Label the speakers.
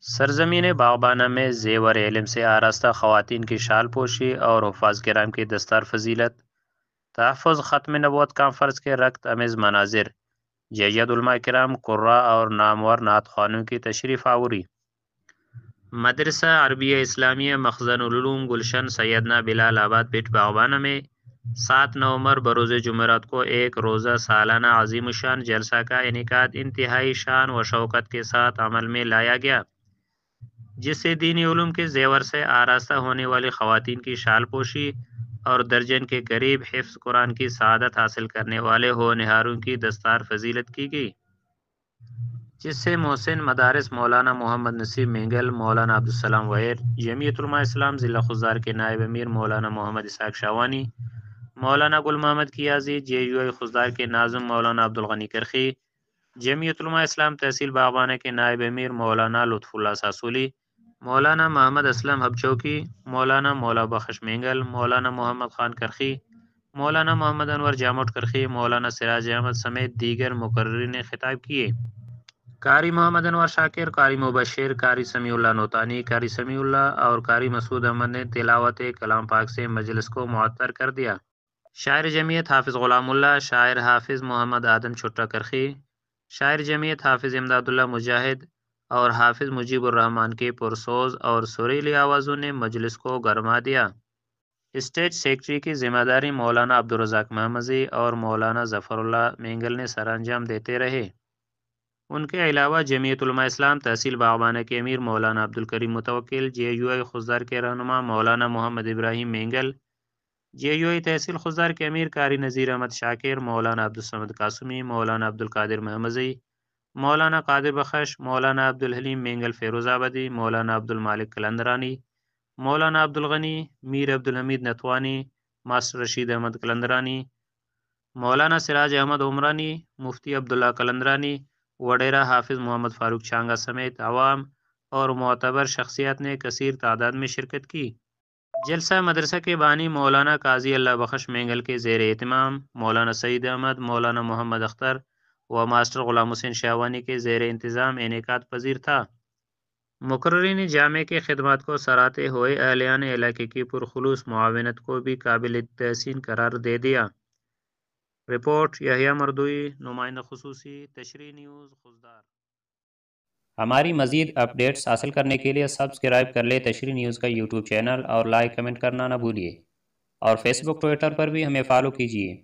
Speaker 1: سرزمین باغبانہ میں زیور علم سے آراستہ خواتین کی شال پوشی اور حفاظ کرام کی دستار فضیلت، تحفظ ختم نبوت کانفرنس کے رکت امیز مناظر، جید علماء کرام قرہ اور نامور نعت خوانوں کی تشریف آوری۔ مدرسہ عربیہ اسلامیہ مخزن العلوم گلشن سیدنا بلال آباد پٹ باغبانہ میں 7 نومبر بروز جمعرات کو ایک روزہ سالانہ عظیم الشان جلسہ کا انعقاد انتہائی شان و شوکت کے ساتھ عمل میں لایا گیا، جس سے دینی علوم کے زیور سے آراستہ ہونے والی خواتین کی شال پوشی اور درجن کے قریب حفظ قرآن کی سعادت حاصل کرنے والے ہونہاروں کی دستار فضیلت کی گئی، جس سے محسن مدارس مولانا محمد نصیب مینگل، مولانا عبدالسلام ویر، جمعیت علماء اسلام ضلع خضدار کے نائب امیر مولانا محمد اسحاق شاوانی، مولانا گل محمد کیازی، جے یو آئی خضدار کے ناظم مولانا عبدالغنی کرخی، جمعیت علماء اسلام تحصیل باغبانہ کے نائب امیر مولانا لطف اللہ ساسولی، مولانا محمد اسلم حب چوکی، مولانا مولا بخش مینگل، مولانا محمد خان کرخی، مولانا محمد انور جاموٹ کرخی، مولانا سراج احمد سمیت دیگر مقررین نے خطاب کیے۔ قاری محمد انور شاکر، قاری مبشر، قاری سمیع اللہ نوتانی، قاری سمیع اللہ اور قاری مسعود احمد نے تلاوت کلام پاک سے مجلس کو معطر کر دیا۔ شاعر جمعیت حافظ غلام اللہ، شاعر حافظ محمد آدم چھٹا کرخی، شاعر جمعیت حافظ امداد اللہ مجاہد اور حافظ مجیب الرحمان کے پرسوز اور سریلی آوازوں نے مجلس کو گرما دیا۔ اسٹیج سیکرٹری کی ذمہ داری مولانا عبدالرزاق محمدی اور مولانا ظفر اللہ مینگل نے سر انجام دیتے رہے۔ ان کے علاوہ جمعیت علماء اسلام تحصیل باغبانہ کے امیر مولانا عبدالکریم متوکل، جے یو آئی خضدار کے رہنما مولانا محمد ابراہیم مینگل، جے یو آئی تحصیل خضدار کے امیر قاری نذیر احمد شاکر، مولانا عبدالصمد قاسمی، مولانا عبدالقادر محمدی، مولانا قادر بخش، مولانا عبدالحلیم مینگل فیروز آبادی، مولانا عبدالمالک قلندرانی، مولانا عبدالغنی، میر عبدالحمید نتوانی، ماسٹر رشید احمد قلندرانی، مولانا سراج احمد عمرانی، مفتی عبداللہ قلندرانی، وڈیرہ حافظ محمد فاروق چانگا سمیت عوام اور معتبر شخصیات نے کثیر تعداد میں شرکت کی۔ جلسہ مدرسہ کے بانی مولانا قاضی اللہ بخش مینگل کے زیر اہتمام، مولانا سعید احمد، مولانا محمد اختر و ماسٹر غلام حسین شاوانی کے زیر انتظام انعقاد پذیر تھا۔ مقررین جامع کی خدمات کو سراہتے ہوئے اہلیان علاقے کی پرخلوص معاونت کو بھی قابل تحسین قرار دے دیا۔ رپورٹ یحییٰ مردوئی، نمائندہ خصوصی، تشریح نیوز خضدار۔ ہماری مزید اپڈیٹس حاصل کرنے کے لیے سبسکرائب کر لیں تشریح نیوز کا یوٹیوب چینل اور لائک کمنٹ کرنا نہ بھولیے، اور فیس بک ٹویٹر پر بھی ہمیں فالو کیجیے۔